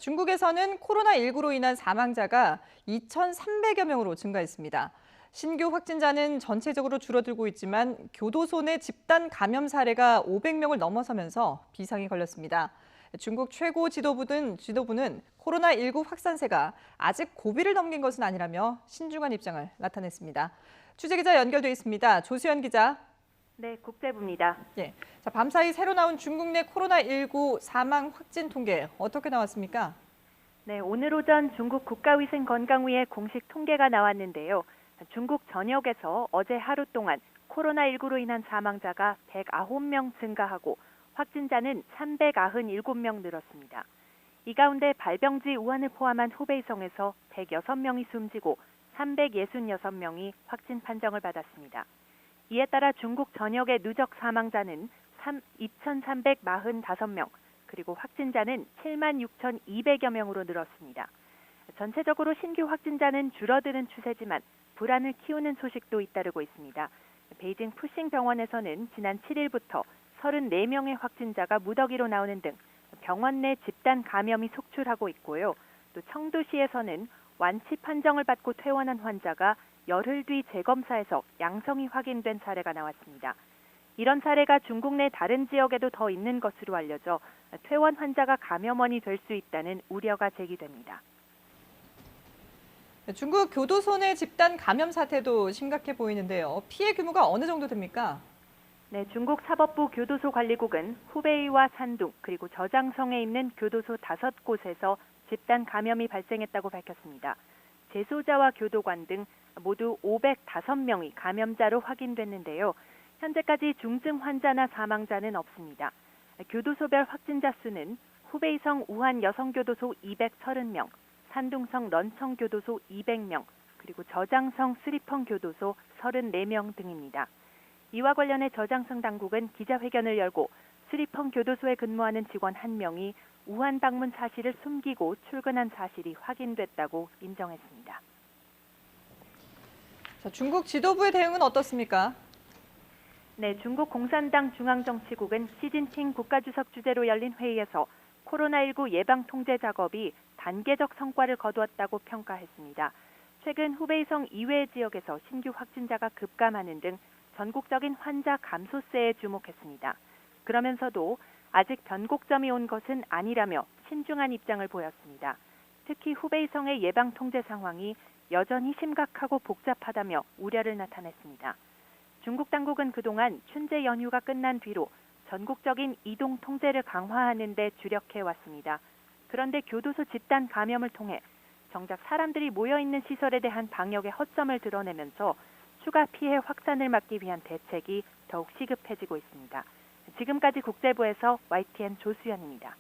중국에서는 코로나19로 인한 사망자가 2,300여 명으로 증가했습니다. 신규 확진자는 전체적으로 줄어들고 있지만 교도소 내 집단 감염 사례가 500명을 넘어서면서 비상이 걸렸습니다. 중국 최고 지도부는 코로나19 확산세가 아직 고비를 넘긴 것은 아니라며 신중한 입장을 나타냈습니다. 취재기자 연결돼 있습니다. 조수연 기자. 네, 국제부입니다. 예. 자, 밤사이 새로 나온 중국 내 코로나19 사망 확진 통계 어떻게 나왔습니까? 네, 오늘 오전 중국 국가위생건강위의 공식 통계가 나왔는데요. 중국 전역에서 어제 하루 동안 코로나19로 인한 사망자가 109명 증가하고 확진자는 397명 늘었습니다. 이 가운데 발병지 우한을 포함한 후베이성에서 106명이 숨지고 366명이 확진 판정을 받았습니다. 이에 따라 중국 전역의 누적 사망자는 2,345명, 그리고 확진자는 76,200여 명으로 늘었습니다. 전체적으로 신규 확진자는 줄어드는 추세지만 불안을 키우는 소식도 잇따르고 있습니다. 베이징 푸싱 병원에서는 지난 7일부터 34명의 확진자가 무더기로 나오는 등 병원 내 집단 감염이 속출하고 있고요. 또 청두시에서는 완치 판정을 받고 퇴원한 환자가 열흘 뒤 재검사에서 양성이 확인된 사례가 나왔습니다. 이런 사례가 중국 내 다른 지역에도 더 있는 것으로 알려져 퇴원 환자가 감염원이 될 수 있다는 우려가 제기됩니다. 중국 교도소 내 집단 감염 사태도 심각해 보이는데요. 피해 규모가 어느 정도 됩니까? 네, 중국 사법부 교도소 관리국은 후베이와 산둥 그리고 저장성에 있는 교도소 5곳에서 집단 감염이 발생했다고 밝혔습니다. 재소자와 교도관 등 모두 505명이 감염자로 확인됐는데요. 현재까지 중증 환자나 사망자는 없습니다. 교도소별 확진자 수는 후베이성 우한 여성교도소 230명, 산둥성 런청교도소 200명, 그리고 저장성 스리펑교도소 34명 등입니다. 이와 관련해 저장성 당국은 기자회견을 열고 스리펑교도소에 근무하는 직원 1명이 우한 방문 사실을 숨기고 출근한 사실이 확인됐다고 인정했습니다. 자, 중국 지도부의 대응은 어떻습니까? 네, 중국 공산당 중앙정치국은 시진핑 국가주석 주재로 열린 회의에서 코로나19 예방 통제 작업이 단계적 성과를 거두었다고 평가했습니다. 최근 후베이성 이외의 지역에서 신규 확진자가 급감하는 등 전국적인 환자 감소세에 주목했습니다. 그러면서도 아직 변곡점이 온 것은 아니라며 신중한 입장을 보였습니다. 특히 후베이성의 예방 통제 상황이 여전히 심각하고 복잡하다며 우려를 나타냈습니다. 중국 당국은 그동안 춘제 연휴가 끝난 뒤로 전국적인 이동 통제를 강화하는 데 주력해 왔습니다. 그런데 교도소 집단 감염을 통해 정작 사람들이 모여있는 시설에 대한 방역의 허점을 드러내면서 추가 피해 확산을 막기 위한 대책이 더욱 시급해지고 있습니다. 지금까지 국제부에서 YTN 조수연입니다.